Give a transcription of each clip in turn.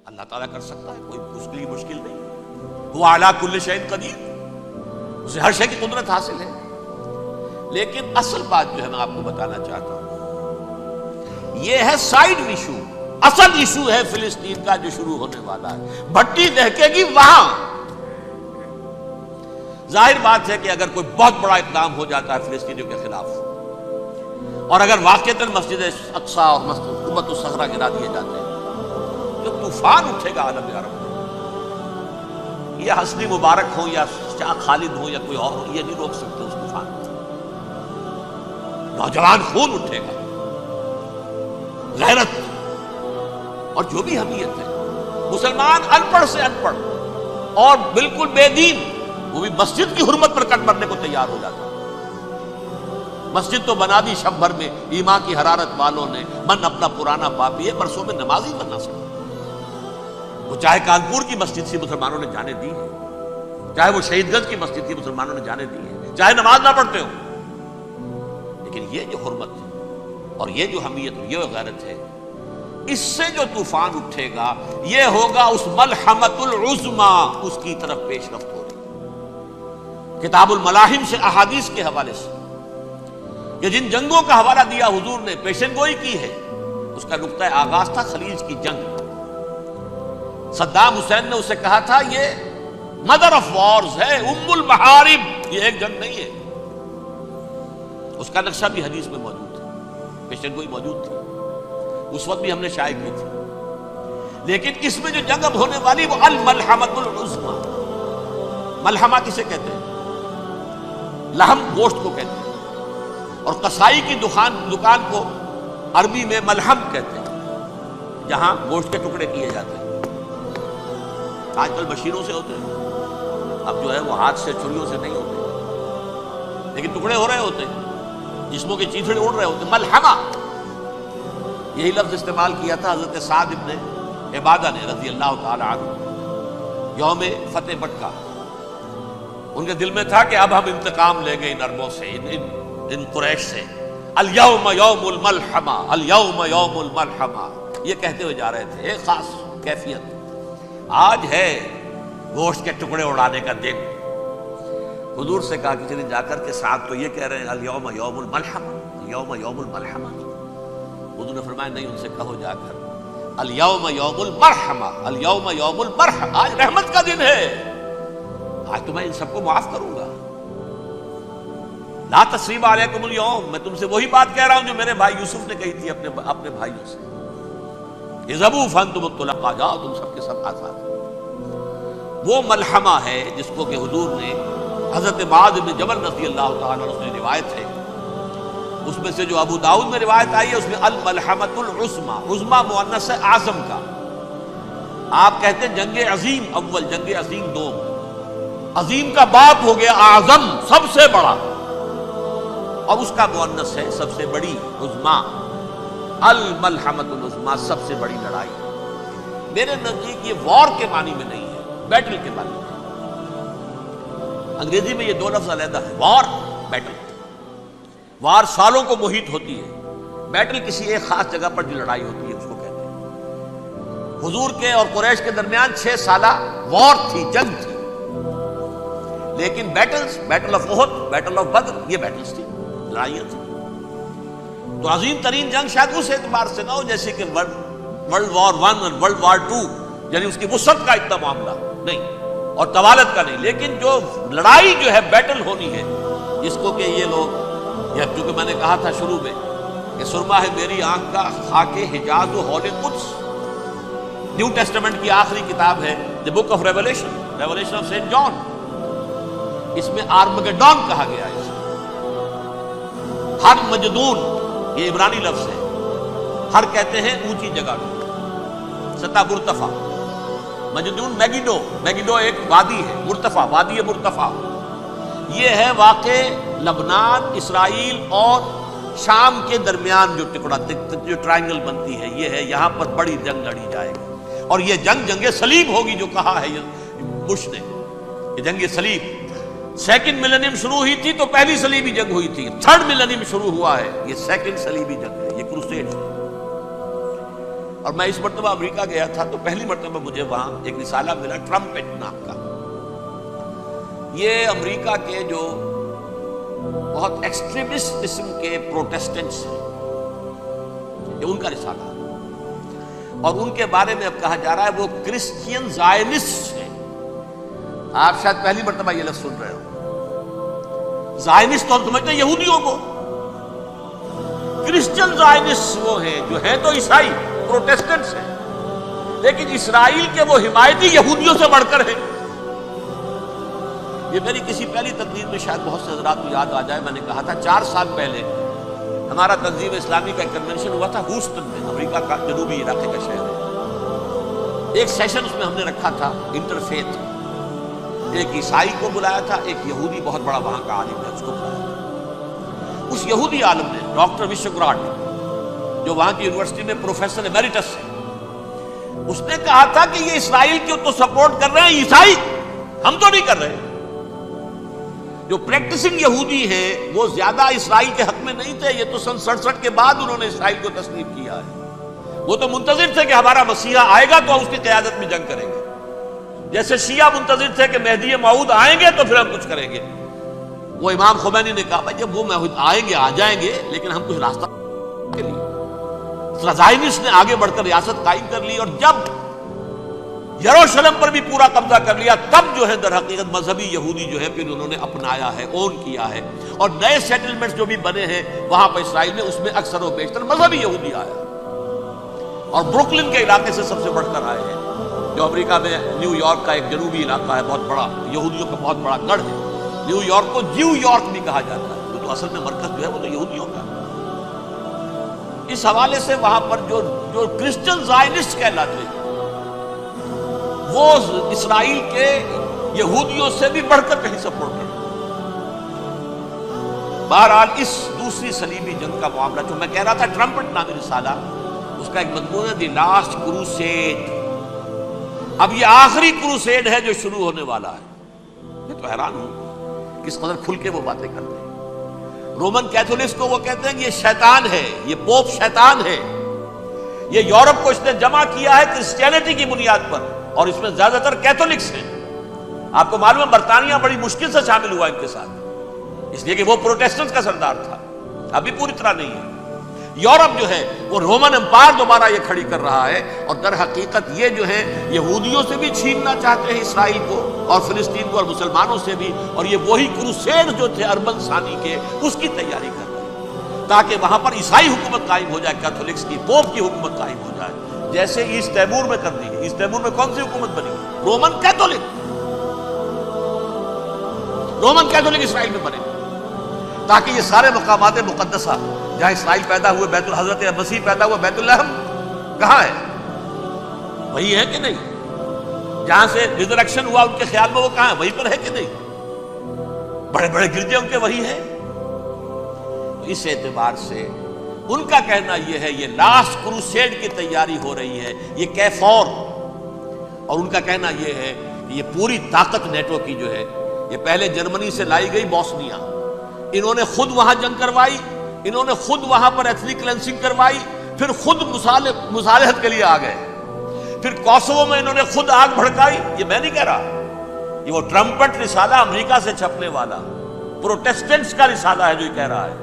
اللہ تعالیٰ کر سکتا ہے، کوئی اس کے لیے مشکل نہیں. وہ اعلیٰ کل شیء قدیر، اسے ہر شے کی قدرت حاصل ہے. لیکن اصل بات جو ہے میں آپ کو بتانا چاہتا ہوں، یہ ہے سائیڈ ایشو. اصل ایشو ہے فلسطین کا جو شروع ہونے والا ہے. بھٹی دہکے گی وہاں. ظاہر بات ہے کہ اگر کوئی بہت بڑا اقدام ہو جاتا ہے فلسطینیوں کے خلاف، اور اگر واقعتاً مسجد اقصیٰ اور قبۃ الصخرہ گرا دیے جاتے ہیں، جو طوفان اٹھے گا عالم عرب میں، یہ حسنی مبارک ہو یا شاہ خالد ہو یا کوئی اور ہو، یہ نہیں روک سکتے اس طوفان کو. نوجوان خون اٹھے گا، غیرت اور جو بھی حمیت ہے. مسلمان ان پڑھ سے ان پڑھ اور بالکل بے دین، وہ بھی مسجد کی حرمت پر کٹ مرنے کو تیار ہو جاتا ہے. مسجد تو بنا دی شب بھر میں ایمان کی حرارت والوں نے، من اپنا پرانا پاپی ہے، برسوں میں نماز ہی بننا سکتا. وہ چاہے کانپور کی مسجد سے مسلمانوں نے جانے دی ہے، چاہے وہ شہید گنج کی مسجد کی مسلمانوں نے جانے دی ہے، چاہے نماز نہ پڑھتے ہو. لیکن یہ جو حرمت اور یہ جو حمیت اور یہ غیرت ہے، اس سے جو طوفان اٹھے گا یہ ہوگا اس ملحمۃ العظمی، اس کی طرف پیش رفت ہو رہی. کتاب الملاحم سے احادیث کے حوالے سے کہ جن جنگوں کا حوالہ دیا حضور نے، پیشن گوئی کی ہے، اس کا نقطہ آغاز تھا خلیج کی جنگ. صدام حسین نے اسے کہا تھا یہ مدر آف وارز ہے، ام المحارب، یہ ایک جنگ نہیں ہے. اس کا نقشہ بھی حدیث میں موجود تھا، پیشن گوئی موجود تھی، اس وقت بھی ہم نے شائع کی تھی. لیکن اس میں جو جنگ اب ہونے والی وہ الملحمۃ العظمی. ملحمہ کسے کہتے ہیں؟ لحم گوشت کو کہتے ہیں، اور قصائی کی دکان کو عربی میں ملحم کہتے ہیں، جہاں گوشت کے ٹکڑے کیے جاتے ہیں. آج کل مشینوں سے ہوتے ہیں، اب جو ہے وہ ہاتھ سے چھریوں سے نہیں ہوتے، لیکن ٹکڑے ہو رہے ہوتے ہیں، جسموں کے چیتھڑے اڑ رہے ہوتے ہیں. ملحمہ، یہی لفظ استعمال کیا تھا حضرت سعد ابن عبادہ نے رضی اللہ تعالی عنہ یوم فتح مکہ. ان کے دل میں تھا کہ اب ہم انتقام لیں گے ان عربوں سے، ان قریش سے. الیوم یوم الملحمہ، الیوم یوم الملحمہ، یہ کہتے ہوئے جا رہے تھے. ایک خاص کیفیت، آج ہے گوشت کے ٹکڑے اڑانے کا دن. حضور سے کہا کہ چلیے جا کر کے ساتھ تو یہ کہہ رہے ہیں الیوم یوم الملحمہ، الیوم یوم الملحمہ. حضور نے فرمایا نہیں، ان سے کہو جا کر الیوم یوم المرحمہ، الیوم یوم المرحمہ، آج رحمت کا دن ہے، آج تو میں ان سب کو معاف کروں گا. لا تثریب علیکم اليوم، میں تم سے وہی بات کہہ رہا ہوں جو میرے بھائی یوسف نے کہی تھی اپنے بھائیوں سے، اذهبوا فانتم الطلقاء، جاؤ تم سب کے سب آزاد. وہ ملحمہ ہے جس کو کہ حضور نے حضرت معاذ بن جبل رضی اللہ تعالیٰ عنہ سے روایت ہے، اس میں سے جو ابو داؤد میں روایت آئی ہے اس میں الملحمۃ العظمی، عظمی مؤنث ہے اعظم کا. آپ کہتے ہیں جنگ عظیم اول، جنگ عظیم دوم. عظیم کا باپ ہو گیا اعظم، سب سے بڑا، اور اس کا مؤنث ہے سب سے بڑی، عظمی. الملحمۃ العظمی، سب سے بڑی لڑائی. میرے نزدیک یہ وار کے معنی میں نہیں ہے، بیٹل کے معنی میں. انگریزی میں یہ دو لفظ علیحدہ ہے، وار، بیٹل. وار سالوں کو محیط ہوتی ہے، بیٹل کسی ایک خاص جگہ پر جو لڑائی ہوتی ہے اس کو کہتے ہیں. حضور کے اور قریش کے درمیان 6 سالہ وار تھی، جنگ تھی. لیکن battles, battle of Uhud, battle of Badr, یہ بیٹلز تھی، لڑائیاں تھیں. تو عظیم ترین جنگ شاید اس اعتبار سے نہ ہو جیسے کہ ورلڈ وار 1 اور ورلڈ وار 2، یعنی اس کی وسعت کا اتنا معاملہ نہیں اور طوالت کا نہیں. لیکن جو لڑائی جو ہے بیٹل ہونی ہے، جس کو کہ یہ لوگ، یا چونکہ میں نے کہا تھا شروع میں کہ سرما ہے میری آنکھ کا خاک حجاز و حول قدس، نیو ٹیسٹمنٹ کی آخری کتاب ہے the book of Revelation, Revelation of Saint John. اس میں آرمگڈون کہا گیا ہے. ہر مجدون، یہ عبرانی لفظ ہے، ہر کہتے ہیں اونچی جگہ، سطح مرتفع. مجدون میگیڈو، میگیڈو ایک وادی ہے، مرتفع، وادی مرتفع. یہ ہے واقع لبنان، اسرائیل اور شام کے درمیان جو ٹکڑا، جو ٹرائنگل بنتی ہے، یہ ہے. یہاں پر بڑی جنگ لڑی جائے گی، اور یہ جنگ صلیب ہوگی جو کہا ہے بش نے، یہ جنگ صلیب. سیکنڈ ملینیم شروع ہوئی تھی تو پہلی صلیبی جنگ ہوئی تھی، تھرڈ ملینیم شروع ہوا ہے، یہ سیکنڈ صلیبی جنگ ہے، یہ کروسیڈ. اور میں اس مرتبہ امریکہ گیا تھا تو پہلی مرتبہ مجھے وہاں ایک رسالہ ملا ٹرمپٹ نام کا. یہ امریکہ کے جو بہت ایکسٹریمسٹ قسم کے پروٹیسٹنٹس ہیں، یہ ان کا رسالہ ہے، اور ان کے بارے میں اب کہا جا رہا ہے وہ کرسچین زائنسٹ ہیں. آپ شاید پہلی مرتبہ یہ لفظ سن رہے ہو. زائنسٹ تو ہم سمجھتے ہیں یہودیوں کو، کرسچین زائنسٹ وہ ہیں جو ہیں تو عیسائی پروٹیسٹنٹس ہیں، لیکن اسرائیل کے وہ حمایتی یہودیوں سے بڑھ کر ہیں. یہ میری کسی پہلی تقریر میں شاید بہت سے حضرات کو یاد آ جائے، میں نے کہا تھا 4 سال پہلے ہمارا تنظیم اسلامی کا ایک کنونشن ہوا تھا ہیوسٹن میں، امریکہ کا جنوبی علاقے کا شہر ہے. ایک سیشن اس میں ہم نے رکھا تھا انٹرفیتھ، ایک عیسائی کو بلایا تھا، ایک یہودی بہت بڑا وہاں کا عالم ہے اس کو بلایا تھا. اس یہودی عالم نے ڈاکٹر وشوگراٹ، جو وہاں کی یونیورسٹی میں پروفیسر ایمیریٹس ہے، اس نے کہا تھا کہ یہ اسرائیل کو تو سپورٹ کر رہے ہیں عیسائی، ہم تو نہیں کر رہے. جو پریکٹسنگ یہودی ہیں وہ زیادہ اسرائیل کے حق میں نہیں تھے، یہ تو سن 67 کے بعد انہوں نے اسرائیل کو تسلیم کیا ہے. وہ تو منتظر تھے کہ ہمارا مسیحا آئے گا تو ہم اس کی قیادت میں جنگ کریں گے، جیسے شیعہ منتظر تھے کہ مہدی موعود آئیں گے تو پھر ہم کچھ کریں گے. وہ امام خمینی نے کہا بھائی جب وہ آئیں گے آ جائیں گے، لیکن ہم کچھ راستہ کے لیے. زائنسٹ نے آگے بڑھ کر ریاست قائم کر لی، اور جب یروشلم پر بھی پورا قبضہ کر لیا تب جو ہے در حقیقت مذہبی یہودی جو ہے پھر انہوں نے اپنایا ہے، اون کیا ہے، اور نئے سیٹلمنٹس جو بھی بنے ہیں وہاں پر اسرائیل میں، اس میں اکثر و بیشتر مذہبی یہودی آیا، اور بروکلن کے علاقے سے سب سے بڑھ کر آئے ہیں. جو امریکہ میں نیو یارک کا ایک جنوبی علاقہ ہے، بہت بڑا یہودیوں کا بہت بڑا گڑھ ہے. نیو یارک کو جیو یارک بھی کہا جاتا ہے، وہ تو اصل میں مرکز جو ہے وہ تو یہودیوں کا. اس حوالے سے وہاں پر جو کرسچن زائنسٹ کہلاتے ہیں وہ اسرائیل کے یہودیوں سے بھی بڑھ کر کہیں سپورٹ کرتے ہیں. بہرحال اس دوسری صلیبی جنگ کا معاملہ جو میں کہہ رہا تھا، ٹرمپٹ نامی رسالہ، اس کا ایک مضمون ہے دی لاسٹ کروسیڈ. اب یہ آخری کروسیڈ ہے جو شروع ہونے والا ہے. میں تو حیران ہوں کس قدر کھل کے وہ باتیں کرتے ہیں. رومن کیتھولکس کو وہ کہتے ہیں کہ یہ شیطان ہے، یہ پوپ شیطان ہے. یہ یورپ کو اس نے جمع کیا ہے کرسچینٹی کی بنیاد پر، اور اس میں زیادہ تر کیتھولکس ہیں. آپ کو معلوم ہے برطانیہ بڑی مشکل سے شامل ہوا ان کے ساتھ، اس لیے کہ وہ پروٹیسٹنٹس کا سردار تھا، ابھی پوری طرح نہیں ہے. یورپ جو ہے وہ رومن امپائر دوبارہ یہ کھڑی کر رہا ہے، اور در حقیقت یہ جو ہے یہودیوں سے بھی چھیننا چاہتے ہیں اسرائیل کو اور فلسطین کو، اور مسلمانوں سے بھی. اور یہ وہی کروسیڈ جو تھے اربن ثانی کے، اس کی تیاری کر رہے ہیں تاکہ وہاں پر عیسائی حکومت قائم ہو جائے، کیتھولکس کی، پوپ کی حکومت قائم ہو جائے، جیسے ایسٹ تیمور میں کر دی ہے. ایسٹ تیمور میں کون سی حکومت بنی؟ Roman Catholic. رومن کیتھولک اسرائیل میں بنے، تاکہ یہ سارے مقامات مقدسہ جہاں اسرائیل پیدا ہوئے، بیت حضرت مسیح پیدا ہوا، بیت لحم کہاں ہے؟ وہی ہے کہ نہیں؟ جہاں سے ریزریکشن ہوا ان کے خیال میں وہ کہاں ہے؟ وہیں پر ہے کہ نہیں؟ بڑے بڑے گرجے ان کے وہی ہیں. اس اعتبار سے ان کا کہنا یہ ہے یہ لاسٹ کروسیڈ کی تیاری ہو رہی ہے، یہ کیفور. اور ان کا کہنا یہ ہے کہ یہ پوری طاقت نیٹو کی جو ہے، یہ پہلے جرمنی سے لائی گئی بوسنیا، انہوں نے خود وہاں جنگ کروائی، انہوں نے خود وہاں پر ایتھنک کلینسنگ کروائی، پھر خود مصالحت کے لیے آ گئے، پھر کوسوو میں انہوں نے خود آگ بھڑکائی. یہ میں نہیں کہہ رہا، یہ وہ ٹرمپٹ رسالہ امریکہ سے چھپنے والا پروٹیسٹنٹس کا رسالہ ہے جو یہ کہہ رہا ہے.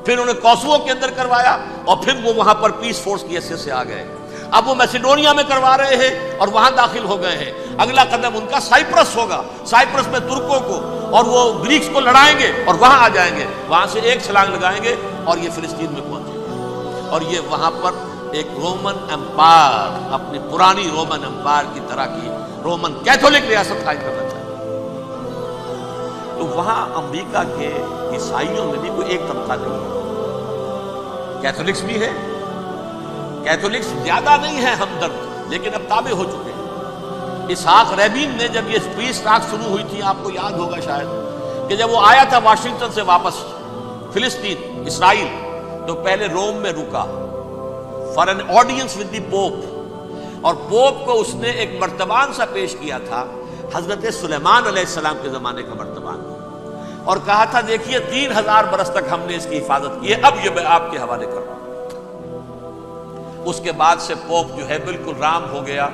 پھر انہوں نے کوسوو کے اندر کروایا، اور پھر وہ وہاں پر پیس فورس کی حیثیت سے آ گئے. اب وہ میسیڈونیا میں کروا رہے ہیں اور وہاں داخل ہو گئے ہیں. اگلا قدم ان کا سائپرس ہوگا، سائپرس میں ترکوں کو اور وہ گریکس کو لڑائیں گے اور وہاں آ جائیں گے، وہاں سے ایک چھلانگ لگائیں گے اور یہ فلسطین میں پہنچیں گے، اور یہ وہاں پر ایک رومن امپائر، اپنی پرانی رومن امپائر کی طرح کی رومن کیتھولک ریاست قائم کرنا چاہتے ہیں. تو وہاں امریکہ کے عیسائیوں میں بھی کوئی ایک طبقہ نہیں ہے، کیتھولکس بھی ہے. کیتھولکس زیادہ نہیں ہے ہمدرد، لیکن اب تابع ہو چکے ہیں. اسحاق ریبین نے جب یہ پیس ٹاک شروع ہوئی تھی، آپ کو یاد ہوگا شاید، کہ جب وہ آیا تھا واشنگٹن سے واپس فلسطین اسرائیل، تو پہلے روم میں رکا for an audience with the Pope, اور پوپ کو اس نے ایک مرتبان سا پیش کیا تھا، حضرت سلیمان علیہ السلام کے زمانے کا مرتبان، اور کہا تھا دیکھیے 3000 برس تک ہم نے اس کی حفاظت کی ہے، اب یہ میں آپ کے حوالے کر رہا ہوں. اس کے بعد سے پوپ جو ہے بالکل رام ہو گیا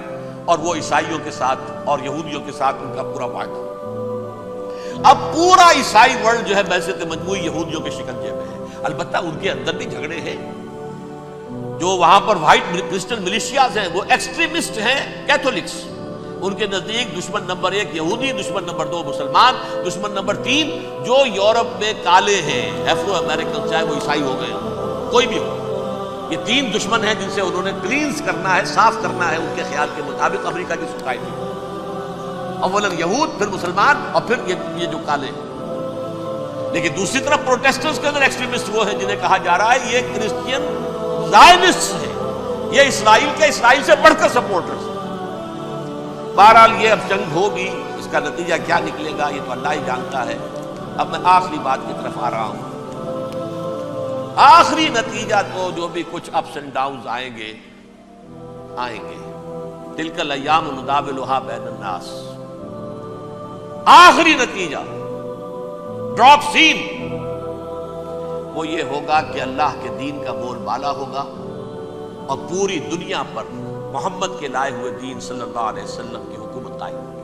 اور وہ عیسائیوں کے ساتھ اور یہودیوں کے ساتھ ان کا پورا معاہدہ۔ اب پورا عیسائی ورلڈ جو ہے بعثت مجموعی یہودیوں کے شکنجے میں ہے۔ البتہ ان کے اندر بھی جھگڑے ہیں، جو وہاں پر وائٹ کرسچن ملیشیاز ہیں وہ ایکسٹریمسٹ ہیں کیتھولکس، ان کے نزدیک دشمن نمبر 1 یہودی، دشمن نمبر 2 مسلمان، دشمن نمبر 3 جو یورپ میں کالے ہیں، ایفرو امریکن، چاہے وہ عیسائی ہو گئے کوئی بھی ہو، یہ 3 دشمن ہیں جن سے انہوں نے کلینز کرنا ہے، صاف کرنا ہے ان کے خیال کے مطابق امریکہ کی سوسائٹی، اولا یہود، پھر مسلمان، اور پھر یہ جو کالے ہیں۔ لیکن دوسری طرف پروٹیسٹنٹس کے اندر ایکسٹریمسٹ وہ ہیں جنہیں کہا جا رہا ہے یہ کرسچین زائنسٹس ہیں، یہ اسرائیل کے، اسرائیل سے بڑھ کر سپورٹرز۔ بہرحال یہ اب جنگ ہوگی، اس کا نتیجہ کیا نکلے گا یہ تو اللہ ہی جانتا ہے۔ اب میں آخری بات کی طرف آ رہا ہوں۔ آخری نتیجہ تو جو بھی کچھ اپس اینڈ ڈاؤنز آئیں گے تلک الایام نداولھا بین الناس، آخری نتیجہ ڈراپ سین وہ یہ ہوگا کہ اللہ کے دین کا بول بالا ہوگا اور پوری دنیا پر محمد کے لائے ہوئے دین صلی اللہ علیہ وسلم کی حکومت قائم ہوگی۔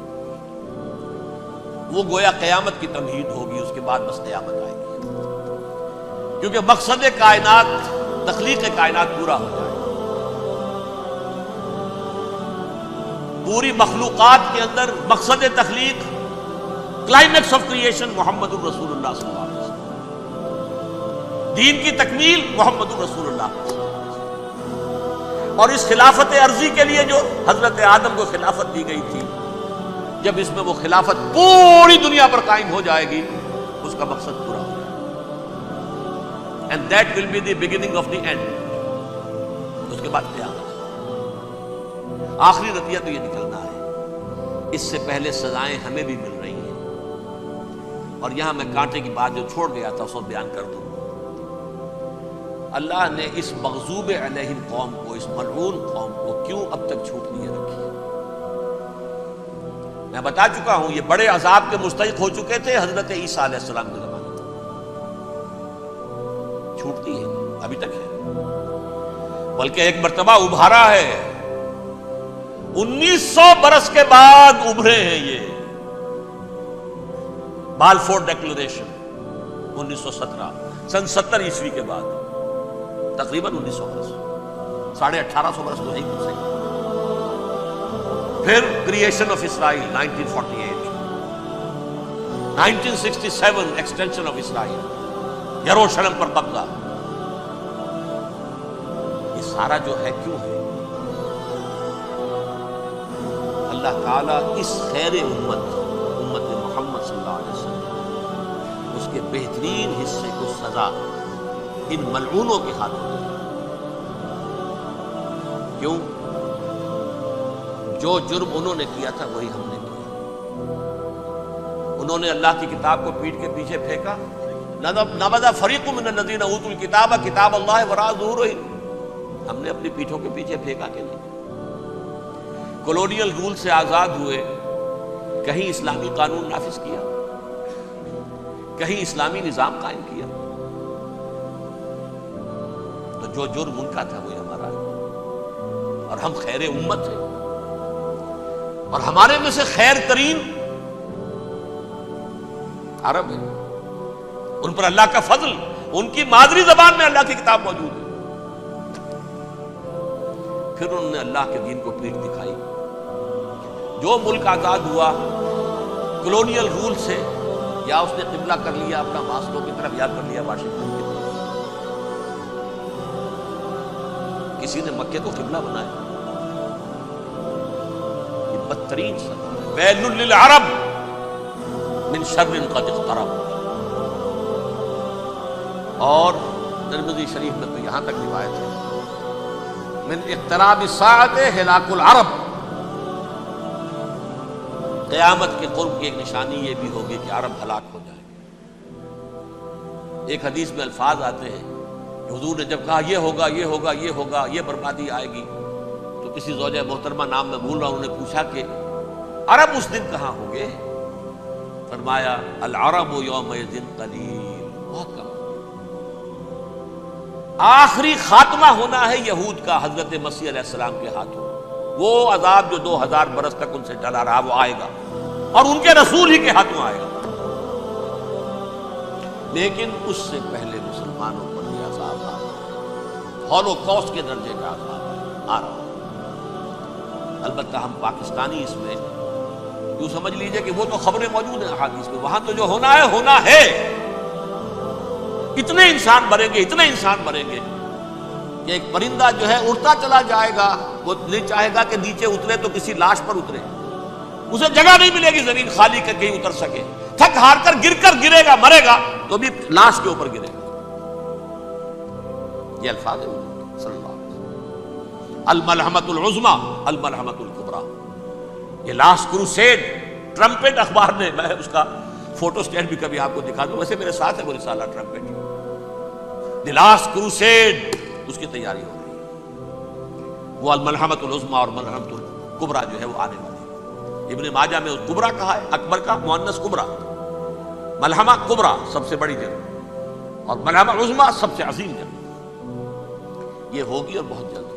وہ گویا قیامت کی تمہید ہوگی، اس کے بعد بس قیامت آئے گی، کیونکہ مقصد کائنات، تخلیق کائنات پورا ہو جائے، پوری مخلوقات کے اندر مقصد تخلیق، کلائمیکس آف کریشن محمد الرسول اللہ صلی اللہ علیہ وسلم، دین کی تکمیل محمد الرسول اللہ صلی اللہ علیہ وسلم۔ اور اس خلافت عرضی کے لیے جو حضرت آدم کو خلافت دی گئی تھی، جب اس میں وہ خلافت پوری دنیا پر قائم ہو جائے گی، اس کا مقصد پورا ہو جائے گا، and that will be the beginning of the end۔ اس کے بعد قیامت۔ آخری نتیجہ تو یہ نکلنا ہے، اس سے پہلے سزائیں ہمیں بھی مل رہی ہیں، اور یہاں میں کانٹے کی بات جو چھوڑ گیا تھا اس کو بیان کر دوں۔ اللہ نے اس مغضوب علیہم قوم کو، اس ملعون قوم کو کیوں اب تک چھوٹ لیے رکھی؟ میں بتا چکا ہوں یہ بڑے عذاب کے مستحق ہو چکے تھے حضرت عیسیٰ علیہ السلام کے زمانے میں، چھوٹتی ہے ابھی تک ہے، بلکہ ایک مرتبہ ابھارا ہے، 1900 برس کے بعد ابھرے ہیں یہ، بالفور ڈیکلریشن 1917 سن 70 عیسوی کے بعد، تقریباً 1900 برس، 1850 برس تو نہیں گزرے۔ پھر creation of Israel 1948، 1967 extension of Israel, یروشلم پر قبضہ۔ یہ سارا جو ہے کیوں ہے؟ اللہ تعالیٰ اس خیر امت محمد صلی اللہ علیہ وسلم، اس کے بہترین حصے کو سزا ان ملعونوں کی خاطر دے۔ کیوں؟ جو جرم انہوں نے کیا تھا وہی ہم نے کیا۔ انہوں نے اللہ کی کتاب کو پیٹھ کے پیچھے پھینکا، نبذ فریق من الذین اوتوا الکتاب کتاب اللہ وراء ظہورہم، ہم نے اپنی پیٹھوں کے پیچھے پھینکا کہ نہیں؟ کولونیل رول سے آزاد ہوئے، کہیں اسلامی قانون نافذ کیا، کہیں اسلامی نظام قائم کیا؟ تو جو جرم ان کا تھا وہی ہمارا ہے، اور ہم خیر امت ہیں، اور ہمارے میں سے خیر ترین عرب ہیں، ان پر اللہ کا فضل، ان کی مادری زبان میں اللہ کی کتاب موجود ہے۔ پھر انہوں نے اللہ کے دین کو پیٹھ دکھائی۔ جو ملک آزاد ہوا کولونیل رول سے، یا اس نے قبلہ کر لیا اپنا ماسکو کی طرف، یا کر لیا واشنگٹن کی طرف، کسی نے مکے کو قبلہ بنایا۔ یہ بدترین سزا ہے، ویل للعرب من شر قد اقترب۔ اور ترمذی شریف میں تو یہاں تک روایت ہے، من اقتراب الساعۃ ہلاک العرب، قیامت کے قرب کی ایک نشانی یہ بھی ہوگی کہ عرب ہلاک ہو جائیں گے۔ ایک حدیث میں الفاظ آتے ہیں کہ حضور نے جب کہا یہ ہوگا یہ ہوگا یہ ہوگا، یہ بربادی آئے گی، تو کسی زوجہ محترمہ نام میں بھول رہا ہوں، انہوں نے پوچھا کہ عرب اس دن کہاں ہوں گے؟ فرمایا العرب یومئذ قلیل، بہت کم، آخری خاتمہ ہونا ہے یہود کا حضرت مسیح علیہ السلام کے ہاتھوں. وہ عذاب جو 2000 برس تک ان سے ٹلا رہا وہ آئے گا اور ان کے رسول ہی کے ہاتھوں آئے گا. لیکن اس سے پہلے مسلمانوں پر یہ عذاب آ رہا ہے، ہولوکاسٹ کے درجے کا عذاب آ رہا ہے. البتہ ہم پاکستانی اس میں یوں سمجھ لیجئے کہ وہ تو خبریں موجود ہیں احادیث میں، وہاں تو جو ہونا ہے. اتنے انسان مریں گے، اتنے انسان مریں گے کہ ایک پرندہ جو ہے اڑتا چلا جائے گا، وہ نہیں چاہے گا کہ نیچے اترے تو کسی لاش پر اترے، اسے جگہ نہیں ملے گی زمین خالی کر کہیں اتر سکے. تھک ہار کر گرے گا، مرے گا تو بھی لاش کے اوپر گرے گا. یہ الفاظ ہیں صلی اللہ علیہ وسلم. الملحمۃ العظمیٰ الملحمۃ الکبریٰ. یہ لاسٹ کروسیڈ ٹرمپٹ اخبار نے، میں اس کا فوٹو اسٹیٹ بھی کبھی آپ کو دکھا دوں، ویسے میرے ساتھ ہے وہ رسالہ ٹرمپٹ. دی لاسٹ کروسیڈ اس کی تیاری ہو رہی ہے. وہ الملحمۃ العظمیٰ اور ملحمۃ الکبریٰ جو ہے وہ آنے والی ہے. ابن ماجہ میں اس کبریٰ کہا ہے، اکبر کا مؤنث کبریٰ. ملحمہ کبریٰ سب سے بڑی جنگ اور ملحمہ عظمیٰ سب سے عظیم جنگ. یہ ہوگی اور بہت جلد.